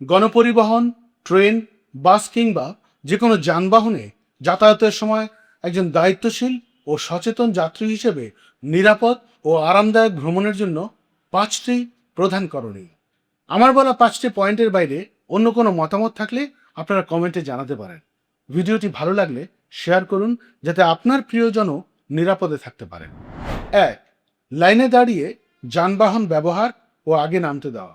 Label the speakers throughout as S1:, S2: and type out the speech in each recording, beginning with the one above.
S1: গণপরিবহন, ট্রেন, বাস কিংবা যে কোনো যানবাহনে যাতায়াতের সময় একজন দায়িত্বশীল ও সচেতন যাত্রী হিসেবে নিরাপদ ও আরামদায়ক ভ্রমণের জন্য 5টি প্রধান করণীয়। আমার বলা 5টি পয়েন্টের বাইরে অন্য কোনো মতামত থাকলে আপনারা কমেন্টে জানাতে পারেন। ভিডিওটি ভালো লাগলে শেয়ার করুন যাতে আপনার প্রিয়জনও নিরাপদে থাকতে পারেন। 1. লাইনে দাঁড়িয়ে যানবাহন ব্যবহার ও আগে নামতে দেওয়া।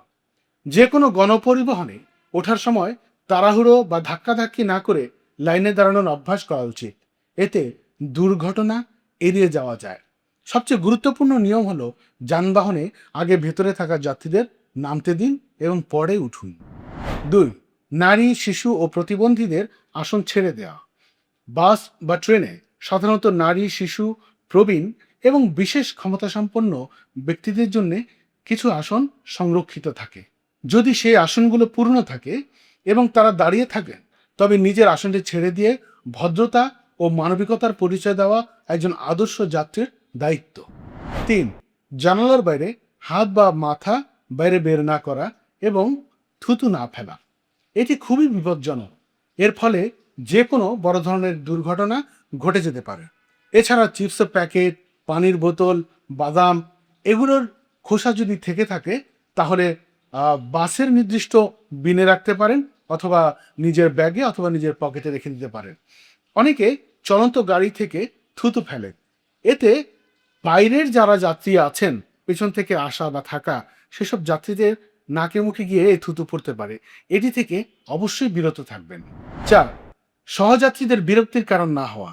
S1: যে কোনো গণপরিবহনে ওঠার সময় তাড়াহুড়ো বা ধাক্কাধাক্কি না করে লাইনে দাঁড়ানোর অভ্যাস করা উচিত। এতে দুর্ঘটনা এড়িয়ে যাওয়া যায়। সবচেয়ে গুরুত্বপূর্ণ নিয়ম হলো যানবাহনে আগে ভেতরে থাকা যাত্রীদের নামতে দিন এবং পরে উঠুন। 2. নারী, শিশু ও প্রতিবন্ধীদের আসন ছেড়ে দেওয়া। বাস বা ট্রেনে সাধারণত নারী, শিশু, প্রবীণ এবং বিশেষ ক্ষমতাসম্পন্ন ব্যক্তিদের জন্য কিছু আসন সংরক্ষিত থাকে। যদি সেই আসনগুলো পূর্ণ থাকে এবং তারা দাঁড়িয়ে থাকেন, তবে নিজের আসনটি ছেড়ে দিয়ে ভদ্রতা ও মানবিকতার পরিচয় দেওয়া একজন আদর্শ যাত্রীর দায়িত্ব। 3. জানালার বাইরে হাত বা মাথা বাইরে বের না করা এবং থুতু না ফেলা। এটি খুবই বিপজ্জনক। এর ফলে যে কোনো বড় ধরনের দুর্ঘটনা ঘটে যেতে পারে। এছাড়া চিপসের প্যাকেট, পানির বোতল, বাদাম এগুলোর খোসা যদি থেকে থাকে তাহলে বাসের নির্দিষ্ট বিনে রাখতে পারেন অথবা নিজের ব্যাগে অথবা নিজের পকেটে রেখে দিতে পারেন। অনেকে চলন্ত গাড়ি থেকে থুতু ফেলে। এতে বাইরের যারা যাত্রী আছেন, পেছন থেকে আসা বা থাকা সেসব যাত্রীদের নাকে মুখে গিয়ে এই থুতু পড়তে পারে। এটি থেকে অবশ্যই বিরত থাকবেন। 4. সহযাত্রীদের বিরক্তির কারণ না হওয়া।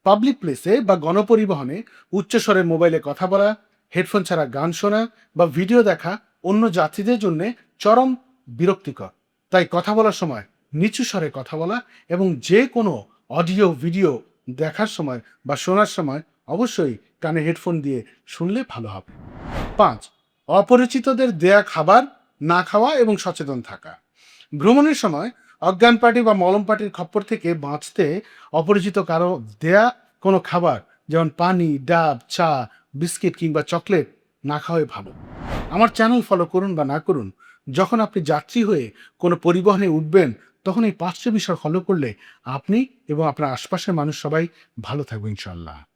S1: পাবলিক প্লেসে বা গণপরিবহনে উচ্চস্বরে মোবাইলে কথা বলা, হেডফোন ছাড়া গান শোনা বা ভিডিও দেখা অন্য যাত্রীদের জন্য চরম বিরক্তিকর। তাই কথা বলার সময় নিচু স্বরে কথা বলা এবং যে কোনো অডিও ভিডিও দেখার সময় বা শোনার সময় অবশ্যই কানে হেডফোন দিয়ে শুনলে ভালো হবে। 5. অপরিচিতদের দেয়া খাবার না খাওয়া এবং সচেতন থাকা। ভ্রমণের সময় অজ্ঞান পার্টি বা মলম পার্টির খপ্পর থেকে বাঁচতে অপরিচিত কারো দেয়া কোনো খাবার যেমন পানি, ডাব, চা, বিস্কিট কিংবা চকলেট না খাওয়াই ভালো। আমার চ্যানেল ফলো করুন বা না করুন, যখন আপনি যাত্রী হয়ে কোনো পরিবহনে উঠবেন তখন এই 5টি বিষয় ফলো করলে আপনি এবং আপনার আশপাশের মানুষ সবাই ভালো থাকবে ইনশাআল্লাহ।